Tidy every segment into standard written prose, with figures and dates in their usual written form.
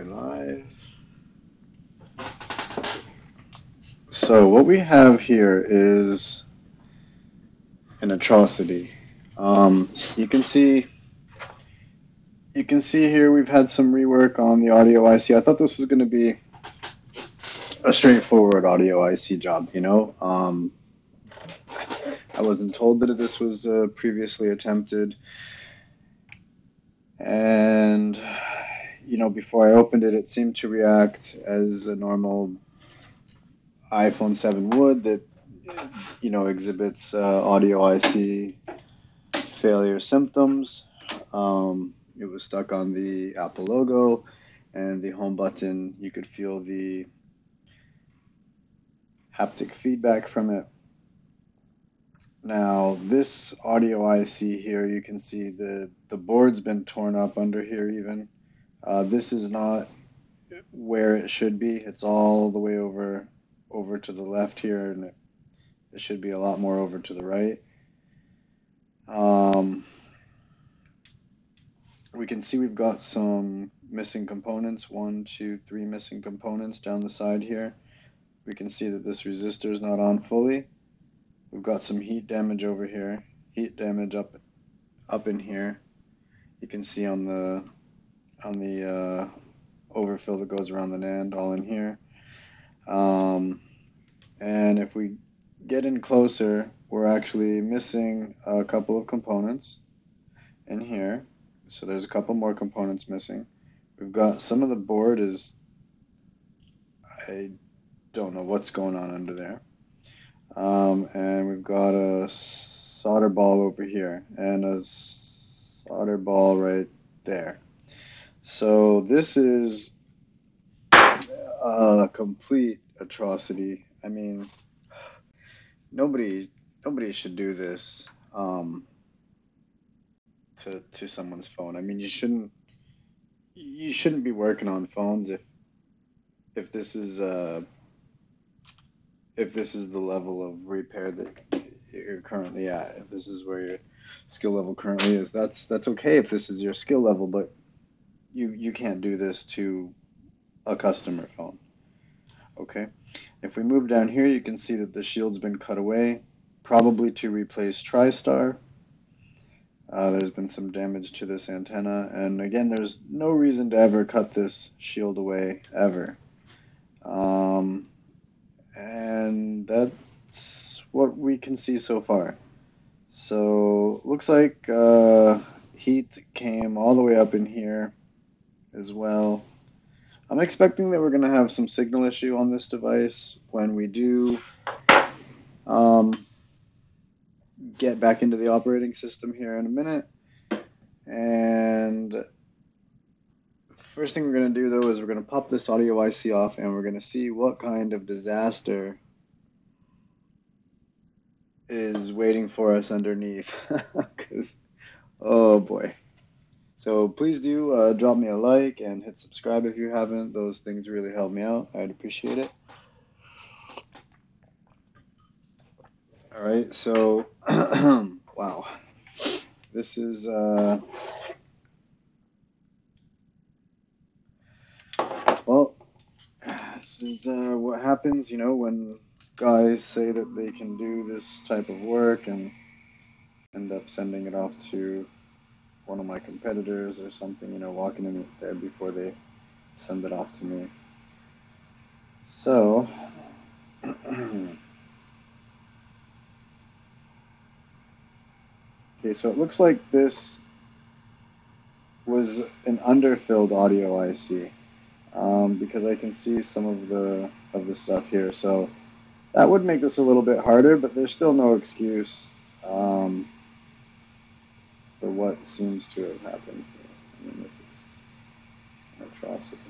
live. So what we have here is an atrocity. Um, you can see you can see here we've had some rework on the audio IC. I thought this was going to be a straightforward audio IC job. I wasn't told that this was previously attempted, and before I opened it, it seemed to react as a normal iPhone 7 would that exhibits audio IC failure symptoms. It was stuck on the Apple logo and the home button. You could feel the haptic feedback from it. Now, this audio IC here, you can see the board's been torn up under here even. This is not where it should be. It's all the way over to the left here, and it should be a lot more over to the right. We can see we've got some missing components, 1, 2, 3 missing components down the side here. We can see that this resistor is not on fully. We've got some heat damage over here, heat damage up in here. You can see on the overfill that goes around the NAND, all in here. And if we get in closer, we're actually missing a couple of components in here. So there's a couple more components missing. We've got some of the board is, I don't know what's going on under there. And we've got a solder ball over here and a solder ball right there. So this is a complete atrocity. I mean, nobody should do this to someone's phone. I mean, you shouldn't be working on phones if this is the level of repair that you're currently at. If this is where your skill level currently is, that's okay if this is your skill level, but you can't do this to a customer phone. Okay, if we move down here, you can see that the shield's been cut away, probably to replace TriStar. There's been some damage to this antenna, and again, there's no reason to ever cut this shield away, ever. And that's what we can see so far. So, looks like heat came all the way up in here as well. I'm expecting that we're going to have some signal issue on this device when we do get back into the operating system here in a minute. And first thing we're going to do though is we're going to pop this audio IC off and we're going to see what kind of disaster is waiting for us underneath. Because, oh boy. So please do drop me a like and hit subscribe if you haven't. Those things really help me out. I'd appreciate it. Alright, so wow. This is well, this is what happens, when guys say that they can do this type of work and end up sending it off to one of my competitors or something, walking in it there before they send it off to me. So, okay, so it looks like this was an underfilled audio IC because I can see some of the stuff here. So that would make this a little bit harder, but there's still no excuse for what seems to have happened here. I mean, this is an atrocity.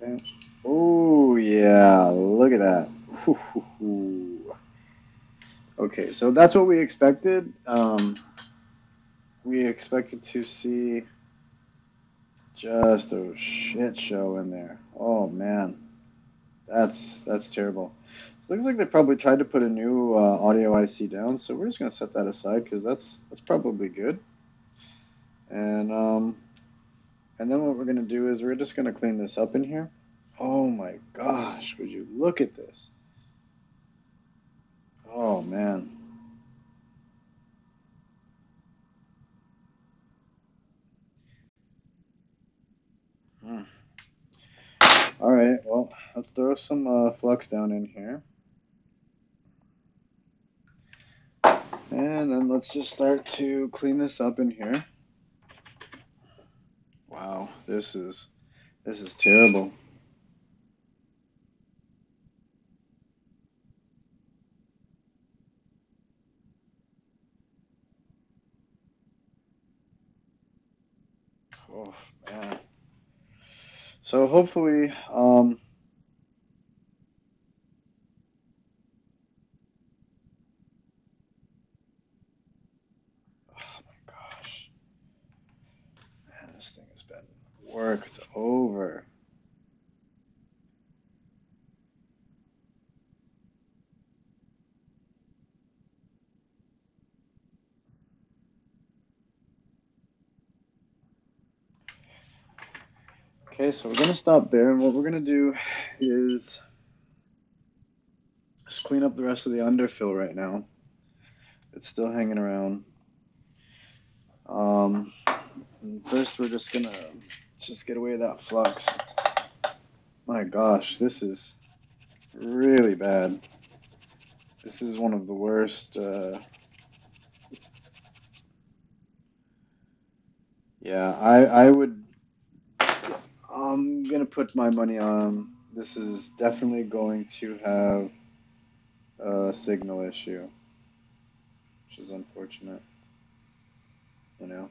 Okay. Oh, yeah, look at that. Okay, so that's what we expected. We expected to see just a shit show in there. Oh, man. That's terrible. So it looks like they probably tried to put a new audio IC down, so we're just going to set that aside because that's probably good. And um, and then what we're gonna do is we're just gonna clean this up in here. Oh my gosh, would you look at this? Oh man. Hmm. All right, well, let's throw some flux down in here. And then let's just start to clean this up in here. Wow, this is terrible. Oh man. So hopefully, oh my gosh, man, this thing has been worked over. Okay, so we're gonna stop there, and what we're gonna do is just clean up the rest of the underfill right now. It's still hanging around. Um, First, we're just gonna let's just get away that flux. My gosh, this is really bad. This is one of the worst. Yeah, I would. I'm gonna put my money on this is definitely going to have a signal issue, which is unfortunate, you know.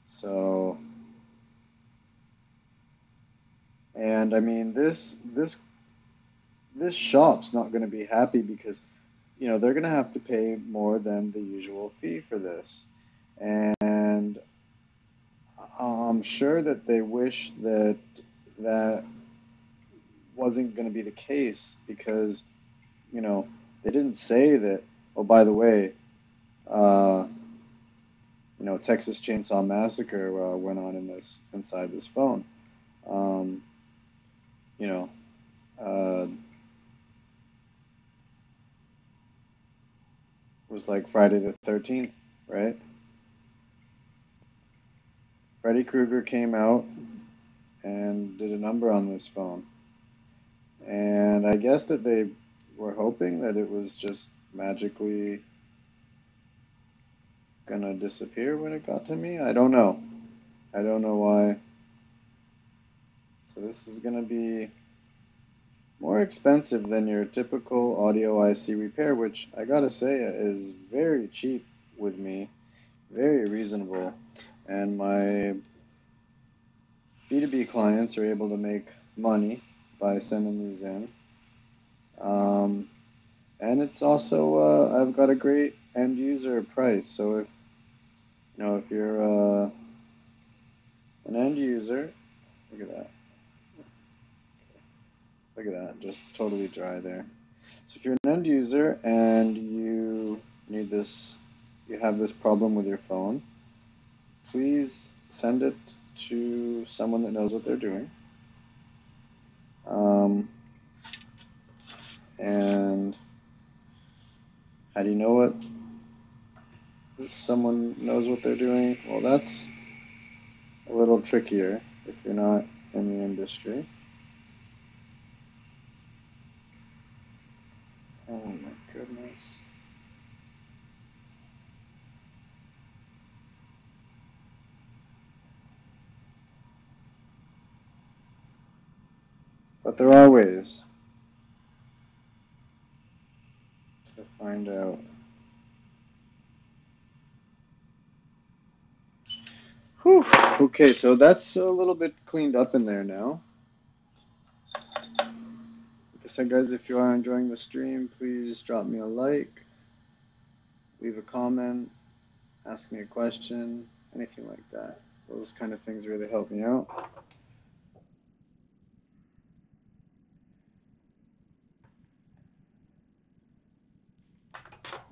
So, and I mean this shop's not gonna be happy because they're gonna have to pay more than the usual fee for this, and I'm sure that they wish that that wasn't gonna be the case because you know they didn't say that. Oh, by the way. Uh, Texas Chainsaw Massacre went on inside this phone. Um, you know, it was like Friday the 13th, right? Freddy Krueger came out and did a number on this phone, and I guess that they were hoping that it was just magically gonna disappear when it got to me. I don't know. I don't know why. So this is gonna be more expensive than your typical audio IC repair, which I gotta say is very cheap with me, very reasonable. And my B2B clients are able to make money by sending these in. Um, and it's also, I've got a great end user price. So if you're an end user, look at that. Look at that, just totally dry there. So if you're an end user and need this, you have this problem with your phone, please send it to someone that knows what they're doing. Um, and how do you know what someone knows what they're doing? Well, that's a little trickier if you're not in the industry. Oh my goodness. But there are ways to find out. Whew. Okay, so that's a little bit cleaned up in there now. Like I said, guys, if you are enjoying the stream, please drop me a like, leave a comment, ask me a question, anything like that. Those kind of things really help me out.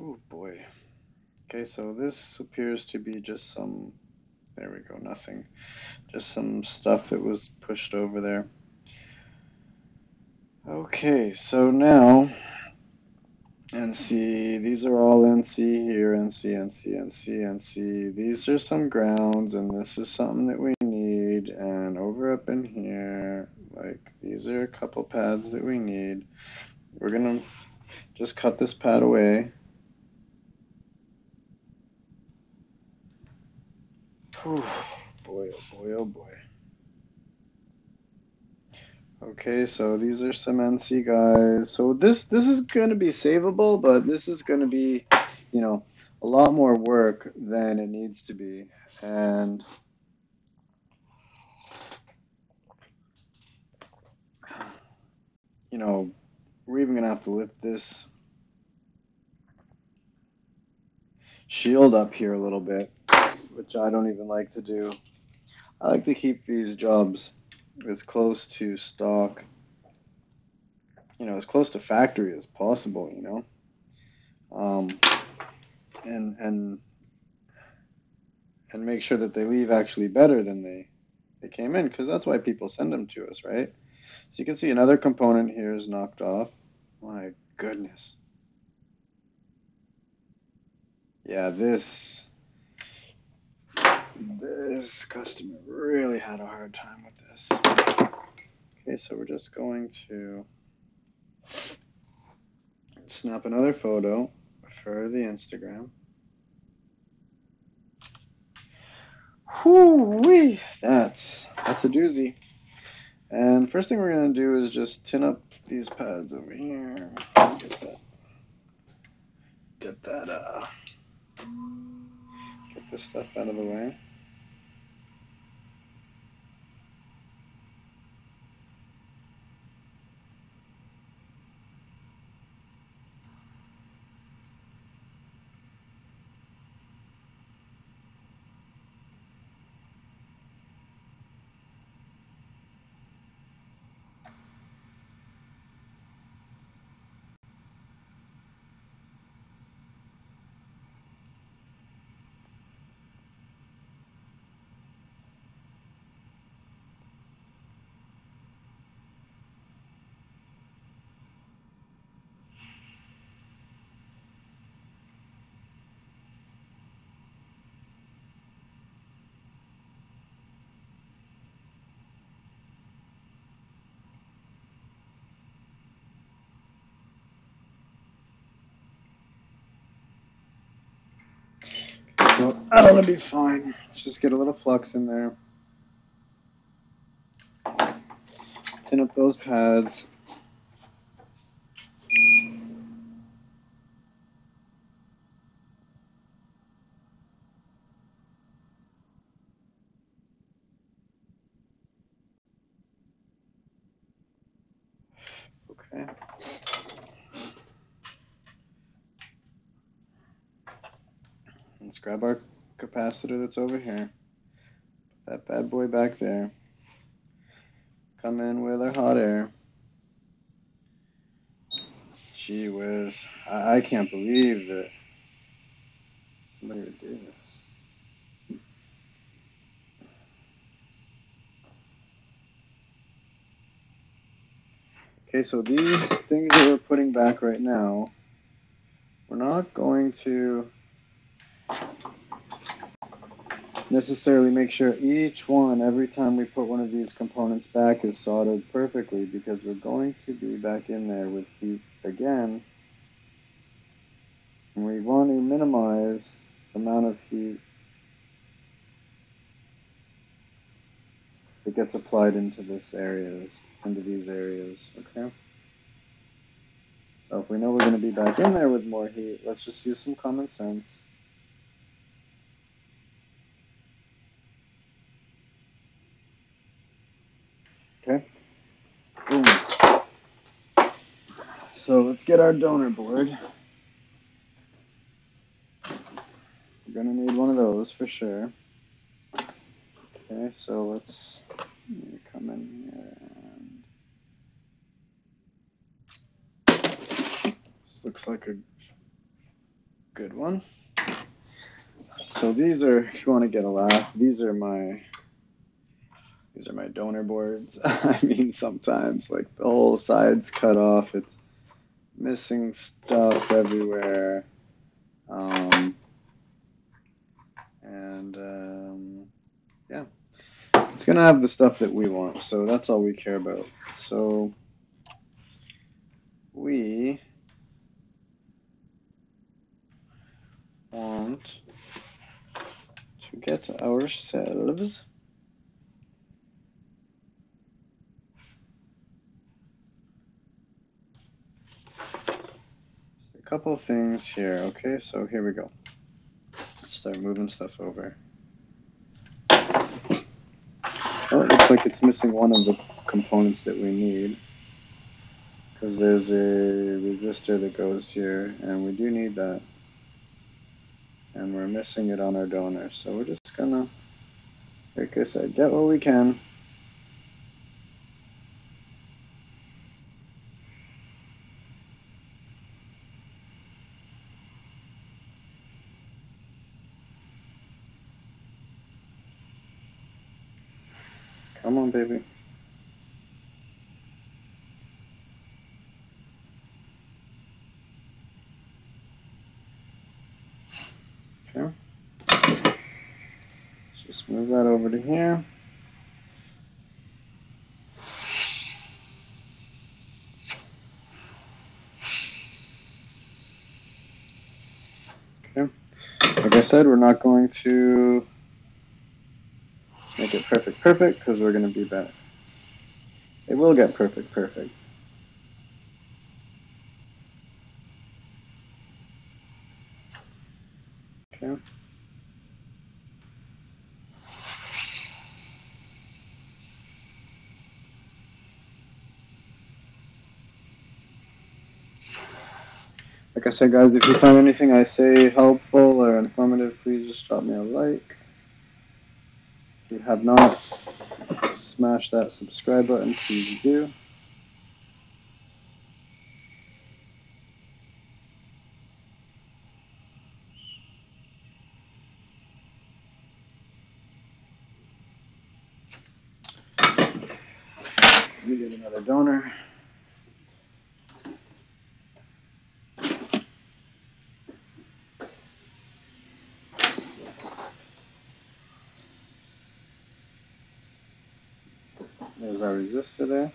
Oh boy. Okay, so this appears to be just some There we go, nothing. Just some stuff that was pushed over there. Okay, so now NC, these are all NC here, NC, NC, NC, NC. These are some grounds, and this is something that we need. And over up in here, like, these are a couple pads that we need. We're gonna just cut this pad away. Whew, boy, oh boy, oh boy. Okay, so these are some NC guys. So this is going to be savable, but this is going to be, you know, a lot more work than it needs to be. And you know, we're even going to have to lift this shield up here a little bit, which I don't even like to do. I like to keep these jobs as close to stock, you know, as close to factory as possible, you know. Um, and and make sure that they leave actually better than they came in, because that's why people send them to us, right? So you can see another component here is knocked off. My goodness. Yeah, this customer really had a hard time with this. Okay, so we're just going to snap another photo for the Instagram. Whoo-wee! That's a doozy. And first thing we're going to do is just tin up these pads over here. Get this stuff out of the way. So that'll be fine. Let's just get a little flux in there. Tin up those pads. Okay. Let's grab our capacitor that's over here. Put that bad boy back there. Come in with our hot air. Gee whiz. I can't believe that somebody would do this. Okay, so these things that we're putting back right now, we're not going to necessarily make sure each one, every time we put one of these components back, is soldered perfectly, because we're going to be back in there with heat again. And we want to minimize the amount of heat that gets applied into these areas, okay? So if we know we're going to be back in there with more heat, let's just use some common sense. Okay? Boom. So let's get our donor board. We're going to need one of those for sure. Okay, so let's come in here and this looks like a good one. So these are, if you want to get a laugh, these are my donor boards. I mean, sometimes like the whole side's cut off. It's missing stuff everywhere. Um, and yeah, it's gonna have the stuff that we want. So that's all we care about. So we want to get ourselves a couple things here. Okay, so here we go. Let's start moving stuff over. Oh, it looks like it's missing one of the components that we need, because there's a resistor that goes here, and we do need that. And we're missing it on our donor, so we're just gonna, like I said, get what we can. Come on, baby. Okay. Just move that over to here. Okay. Like I said, we're not going to make it perfect, because we're going to be better. It will get perfect. Okay. Like I said, guys, if you find anything I say helpful or informative, please just drop me a like. If you have not, smash that subscribe button, please do. Let me get another donor. There's our resistor there.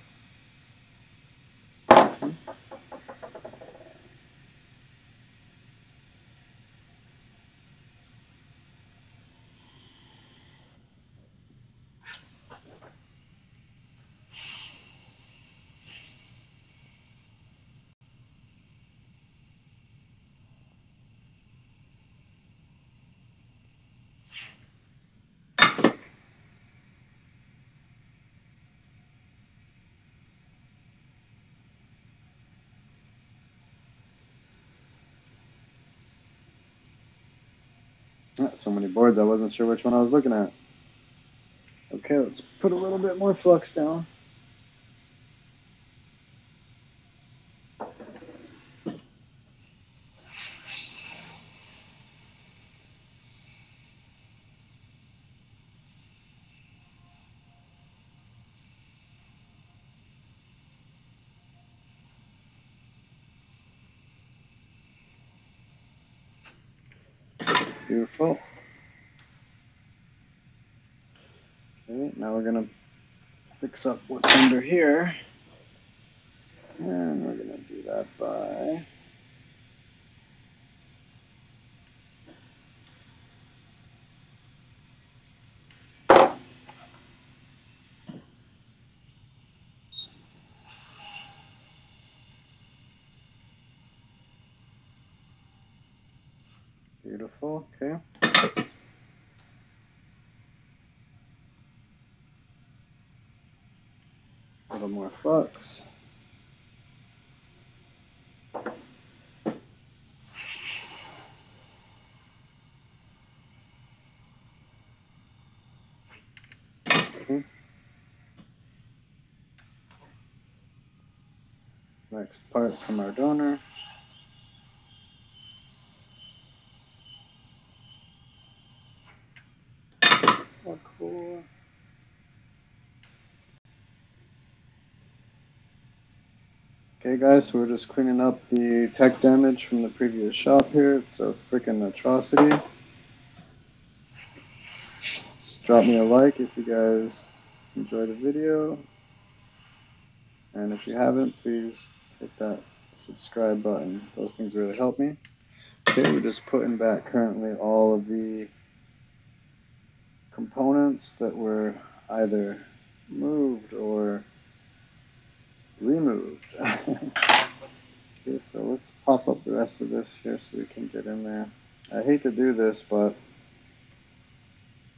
Ah, so many boards, I wasn't sure which one I was looking at. Okay, let's put a little bit more flux down. Beautiful. Okay, now we're gonna fix up what's under here. And we're gonna do that by beautiful, okay. A little more flux. Okay. Next part from our donor. Parkour. Okay, guys, so we're just cleaning up the tech damage from the previous shop here. It's a freaking atrocity. Just drop me a like if you guys enjoyed the video. And if you haven't, please hit that subscribe button. Those things really help me. Okay, we're just putting back currently all of the components that were either moved or removed. Okay, so let's pop up the rest of this here so we can get in there. I hate to do this, but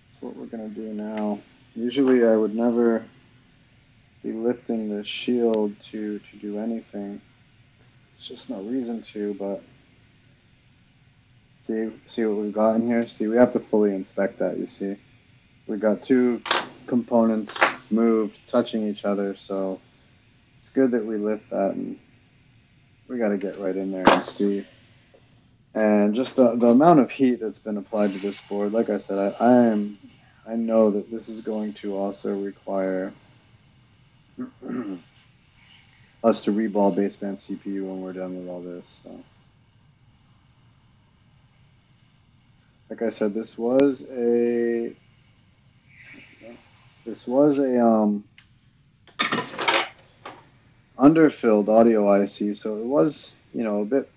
that's what we're going to do now. Usually I would never be lifting the shield to do anything. It's just no reason to, but see what we've got in here? See, we have to fully inspect that, you see. We've got two components moved, touching each other, so it's good that we lift that, and we got to get right in there and see. And just the amount of heat that's been applied to this board, like I said, I know that this is going to also require us to reball baseband CPU when we're done with all this. So, like I said, this was a underfilled audio IC, so it was, you know, a bit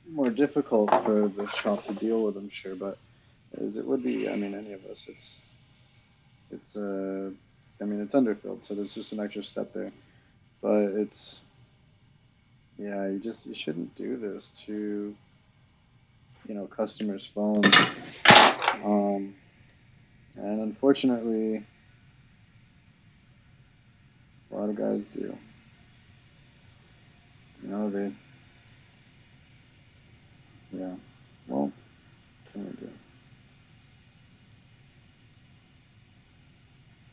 more difficult for the shop to deal with, I'm sure, but as it would be, I mean, any of us, I mean, it's underfilled, so there's just an extra step there. But it's, yeah, you shouldn't do this to, you know, customers' phones. And unfortunately, a lot of guys do. You know, yeah, well, what can we do?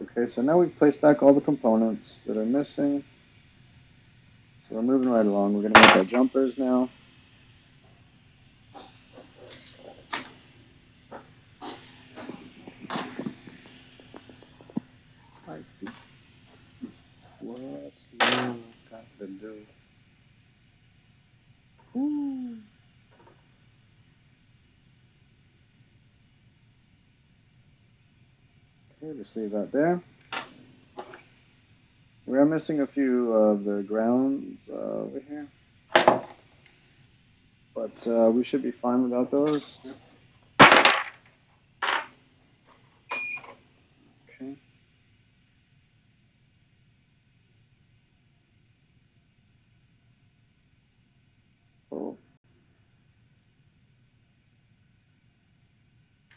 Okay, so now we've placed back all the components that are missing. So we're moving right along. We're going to make our jumpers now. What's love got to do? Ooh. Okay, just leave that there. We are missing a few of the grounds over here, but we should be fine without those. Okay. Cool.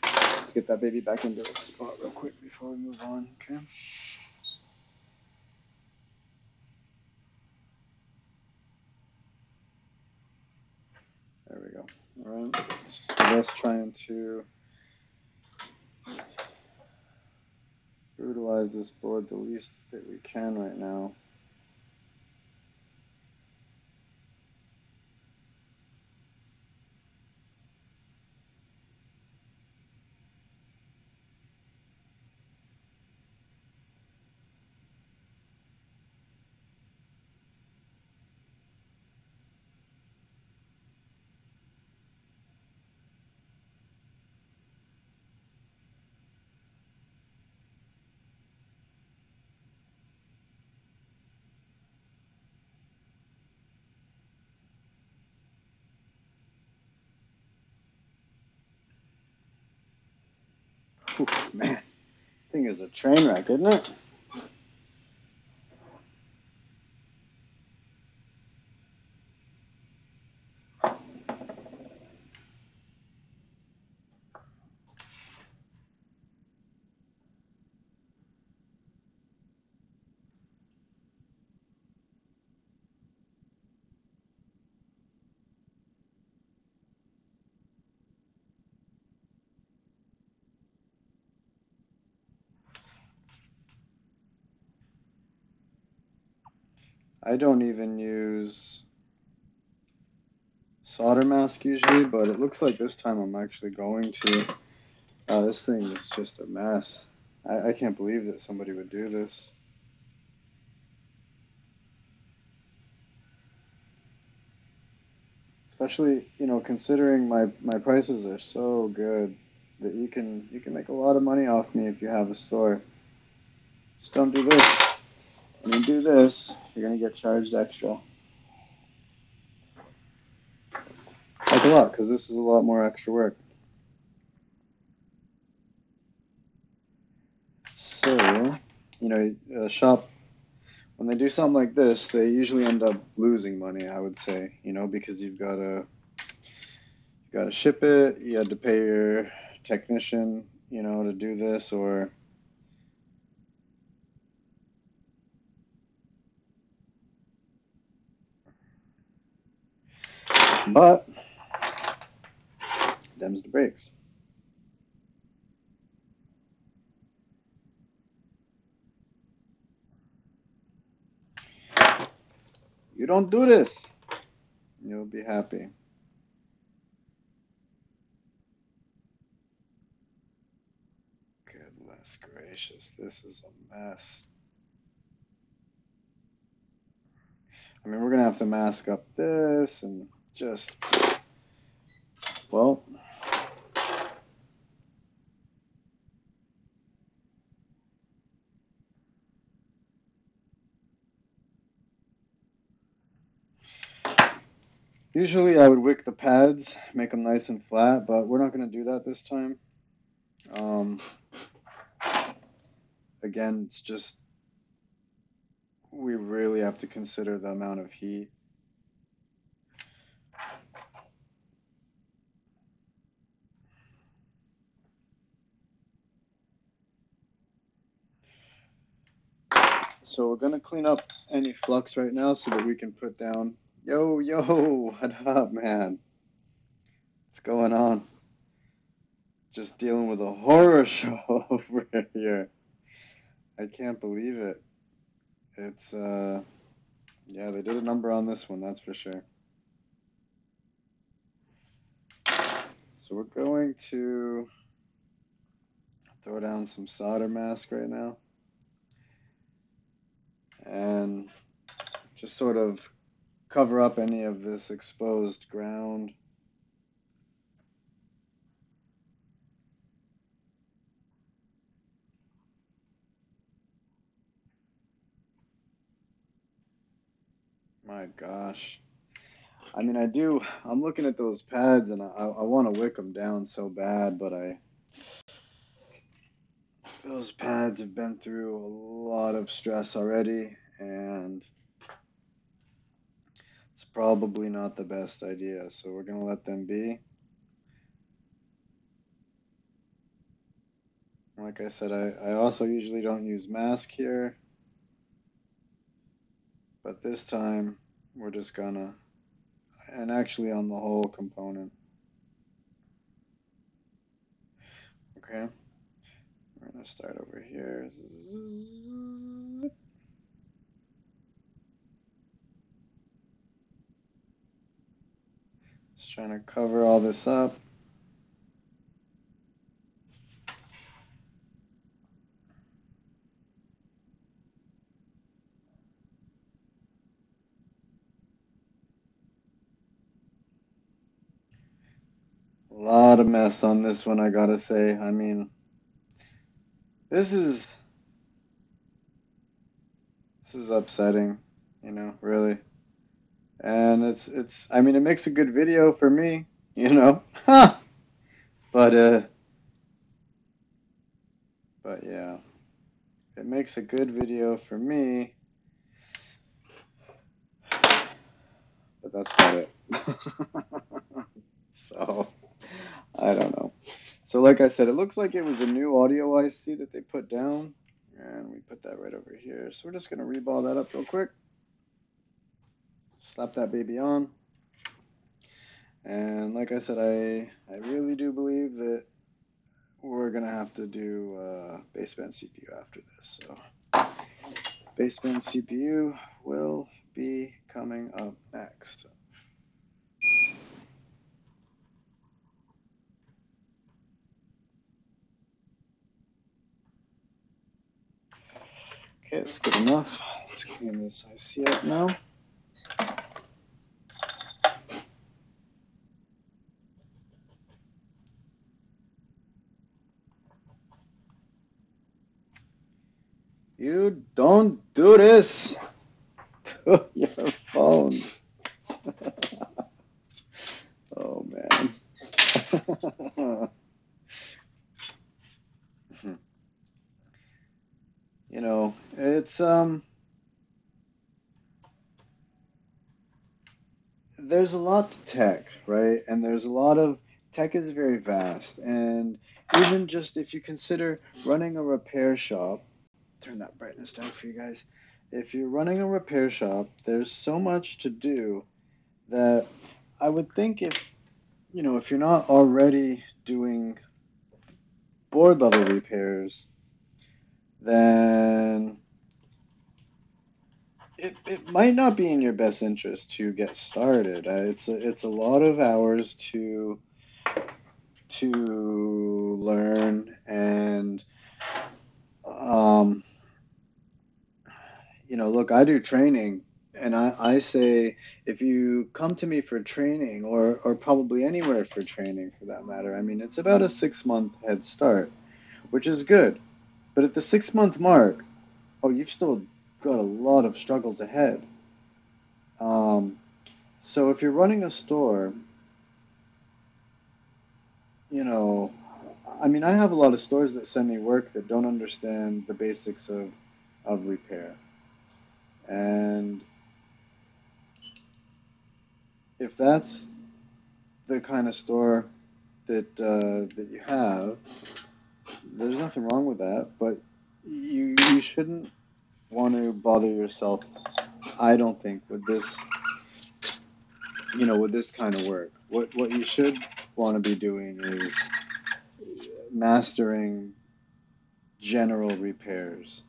Let's get that baby back into its spot real quick before we move on. Okay. There we go. All right. It's just us trying to brutalize this board the least that we can right now. Whew, man, thing is a train wreck, isn't it? I don't even use solder mask usually, but it looks like this time I'm actually going to. This thing is just a mess. I can't believe that somebody would do this. Especially, considering my prices are so good that you can make a lot of money off me if you have a store. Just don't do this. When you do this, you're gonna get charged extra. Like a lot, because this is a lot more extra work. So, a shop, when they do something like this, they usually end up losing money, I would say, because you gotta ship it, you had to pay your technician, to do this, but them's the breaks. You don't do this, you'll be happy. Goodness gracious, this is a mess. I mean, we're gonna have to mask up this and just, well, usually I would wick the pads, make them nice and flat, but we're not gonna do that this time. Um, Again, it's just, we really have to consider the amount of heat. So we're gonna clean up any flux right now so that we can put down. Yo, yo, what up, man? What's going on? Just dealing with a horror show over here. I can't believe it. It's yeah, they did a number on this one, that's for sure. So we're going to throw down some solder mask right now and just sort of cover up any of this exposed ground. My gosh. I mean, I'm looking at those pads and I want to wick them down so bad, but those pads have been through a lot of stress already, and it's probably not the best idea. So we're going to let them be. Like I said, I also usually don't use mask here, but this time we're just gonna, and actually on the whole component. Okay, we're gonna start over here. Just trying to cover all this up. A lot of mess on this one, I gotta say. I mean, this is upsetting, really. And I mean, it makes a good video for me, but but yeah, it makes a good video for me, but that's about it. So, I don't know. So like I said, it looks like it was a new audio IC that they put down, and we put that right over here. So we're just gonna reball that up real quick. Slap that baby on. And like I said, I really do believe that we're gonna have to do baseband CPU after this. So baseband CPU will be coming up next. Okay, that's good enough. Let's clean this IC up now. You don't do this to your phone. Oh man. You know, it's there's a lot to tech, right? And there's a lot of tech is very vast. And even just if you consider running a repair shop, turn that brightness down for you guys. If you're running a repair shop, there's so much to do that I would think if you're not already doing board level repairs, then it might not be in your best interest to get started. It's a lot of hours to learn and um, look, I do training and I say if you come to me for training or probably anywhere for training for that matter, I mean it's about a 6 month head start, which is good. But at the 6 month mark, oh, you've still got a lot of struggles ahead. Um, so if you're running a store, you know, I mean, I have a lot of stores that send me work that don't understand the basics of repair. And if that's the kind of store that you have, there's nothing wrong with that. But you shouldn't want to bother yourself, I don't think, with this kind of work. What you should want to be doing is mastering general repairs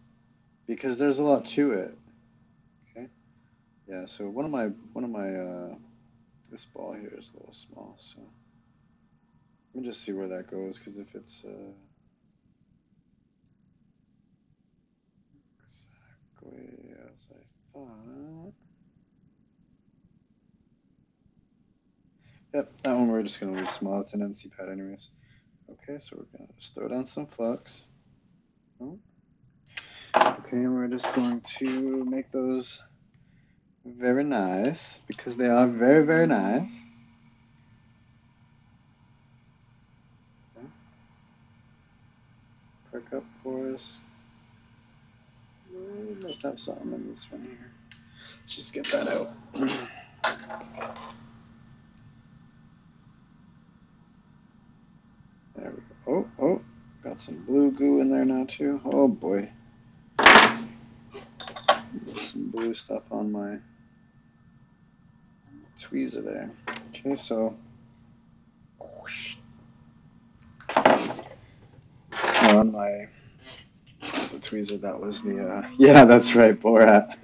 because there's a lot to it. Okay. Yeah. So one of my this ball here is a little small. So let me just see where that goes because if it's exactly as I thought. Yep, that one we're just gonna leave small. It's an NC pad anyways. Okay, so we're gonna just throw down some flux. Oh. Okay, and we're just going to make those very nice because they are very, very nice. Okay. Perk up for us. We must have something in this one here. Let's just get that out. There we go. Oh, got some blue goo in there now too. Oh boy. There's some blue stuff on my tweezer there. Okay, so on my, it's not the tweezer, that was the yeah, that's right, Borat.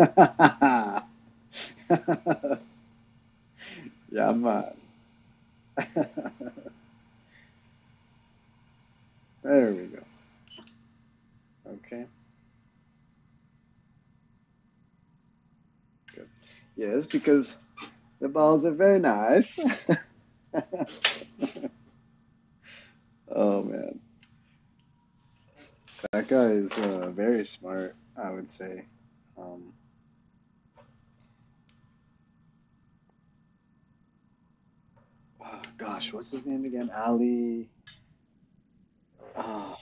Yeah, man. There we go. Okay. Good. Yes, because the balls are very nice. Oh man, that guy is very smart, I would say. Um, oh, gosh, what's his name again? Ali.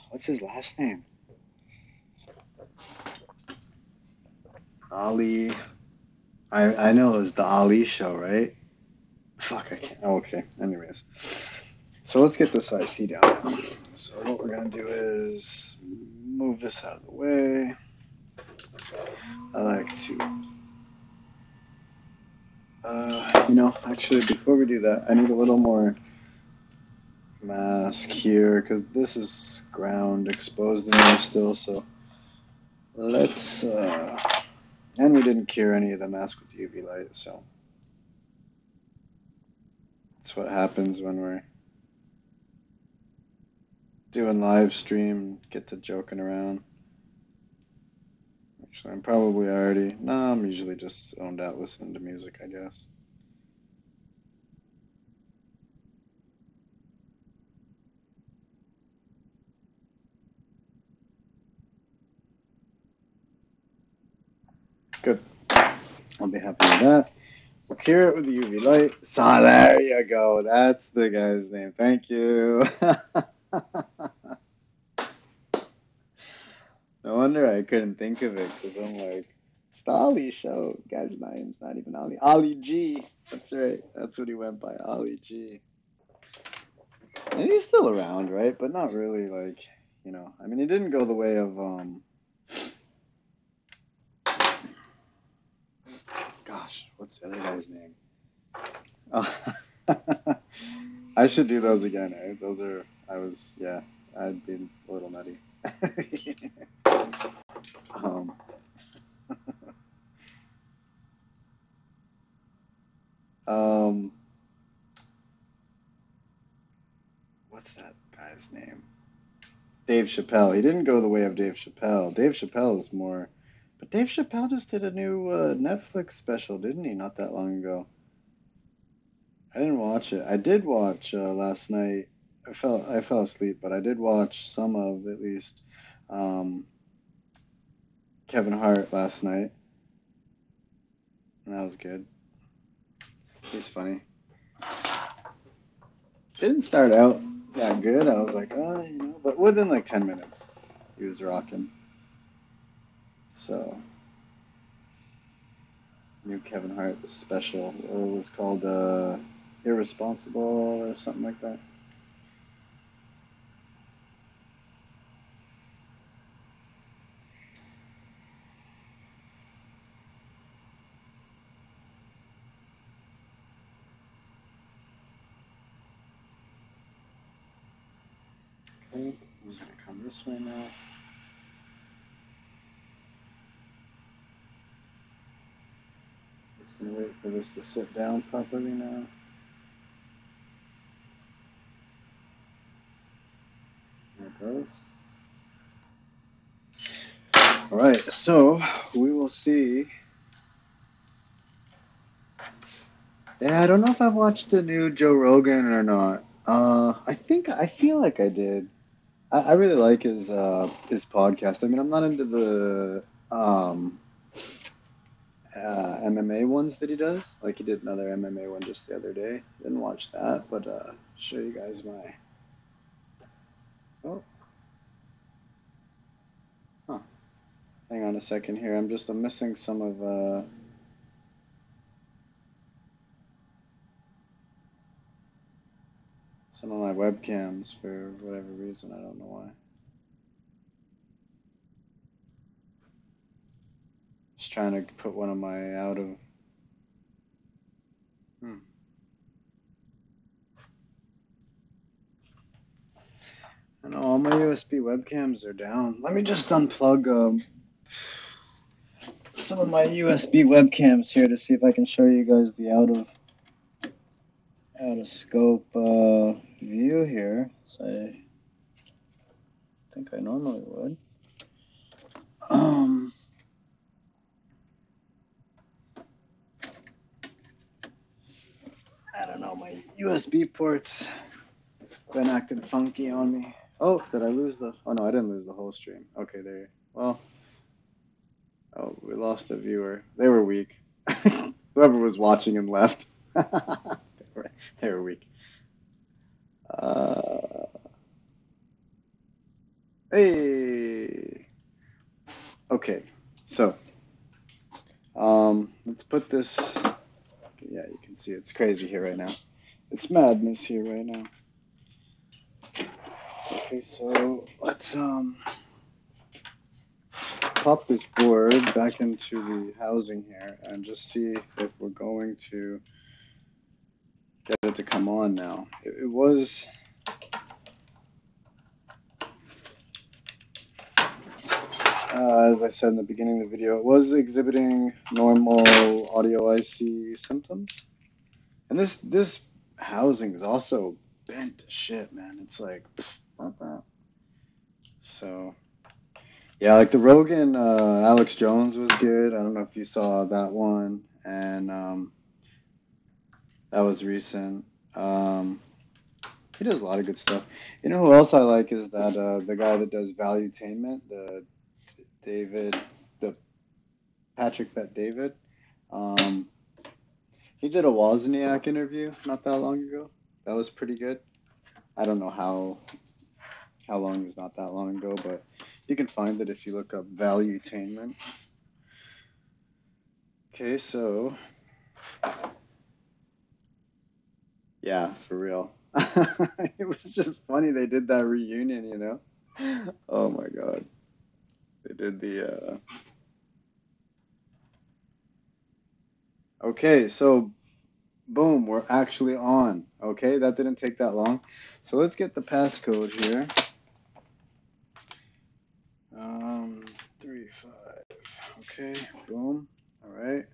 What's his last name? Ali. I know it was the Ali show, right? Fuck, I can't. Oh, okay. Anyways, so let's get this IC down. So what we're gonna do is move this out of the way. I like to, actually, before we do that, I need a little more mask here because this is ground exposed in there still. So let's, and we didn't cure any of the mask with UV light, so that's what happens when we're doing live stream. Get to joking around. So I'm probably already. No, I'm usually just zoned out listening to music, I guess. Good. I'll be happy with that. We'll cure it with UV light. So there you go. That's the guy's name. Thank you. No wonder I couldn't think of it because I'm like, it's the Ollie show. Guy's name's not even Ollie. Ollie G. That's right. That's what he went by. Ollie G. And he's still around, right? But not really like, I mean, he didn't go the way of gosh, what's the other guy's name? Oh. I should do those again, eh? Yeah, I'd be a little nutty. um, um, what's that guy's name? Dave Chappelle. He didn't go the way of Dave Chappelle. Dave Chappelle is more, but Dave Chappelle just did a new Netflix special, didn't he? Not that long ago. I didn't watch it. I did watch last night. I fell asleep, but I did watch some of at least um, Kevin Hart last night, and that was good. He's funny. Didn't start out that good. I was like, oh, but within like 10 minutes, he was rocking. So, new Kevin Hart special. It was called Irresponsible or something like that. Okay, I'm gonna come this way now. Just gonna wait for this to sit down properly now. There it goes. All right, so we will see. Yeah, I don't know if I've watched the new Joe Rogan or not. I feel like I did. I really like his podcast. I mean, I'm not into the MMA ones that he does. Like he did another MMA one just the other day. Didn't watch that, but show you guys my. Oh, huh. Hang on a second here. I'm missing some of my webcams for whatever reason. I don't know why. Just trying to put one of my out of. Hmm. I know all my USB webcams are down. Let me just unplug some of my USB webcams here to see if I can show you guys the out of scope view here. So I think I normally would. Um, I don't know. My USB ports been acting funky on me. Oh, did I lose the? Oh no, I didn't lose the whole stream. Okay, there. Well, oh, we lost a viewer. They were weak. Whoever was watching and left. They were weak. Uh, hey. Okay, so let's put this. Yeah, you can see it's crazy here right now. It's madness here right now. Okay, so let's pop this board back into the housing here and just see if we're going to get it to come on now. It was as I said in the beginning of the video, it was exhibiting normal audio IC symptoms. And this housing is also bent to shit, man. It's like not that. So Yeah, like the Rogan, Alex Jones was good. I don't know if you saw that one, and that was recent. Um, he does a lot of good stuff. You know who else I like is that the guy that does Valuetainment, the David, the Patrick Bet David. Um, he did a Wozniak interview not that long ago. That was pretty good. I don't know how long is not that long ago, but you can find it if you look up Valuetainment. Okay, so yeah, for real. It was just funny they did that reunion, you know? Oh my God. They did the Okay, so boom, we're actually on. Okay, that didn't take that long. So let's get the passcode here. 35. Okay, boom. All right.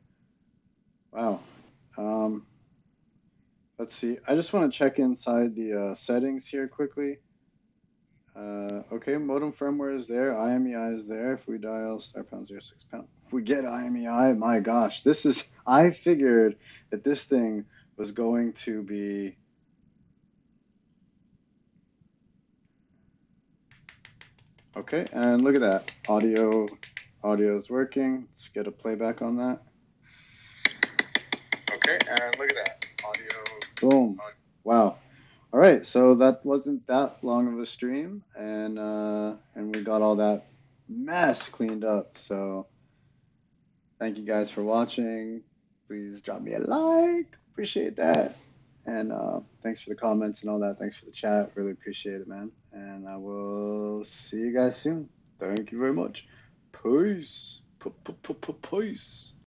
Wow. Um, let's see. I just want to check inside the settings here quickly. Okay, modem firmware is there. IMEI is there. If we dial star pound 06 pound. If we get IMEI, my gosh, this is. I figured that this thing was going to be. Okay, and look at that. Audio is working. Let's get a playback on that. Okay, and look at that. Boom. Wow. All right, so that wasn't that long of a stream, and we got all that mess cleaned up. So thank you guys for watching. Please drop me a like. Appreciate that. And thanks for the comments and all that. Thanks for the chat. Really appreciate it, man. And I will see you guys soon. Thank you very much. Peace. Peace.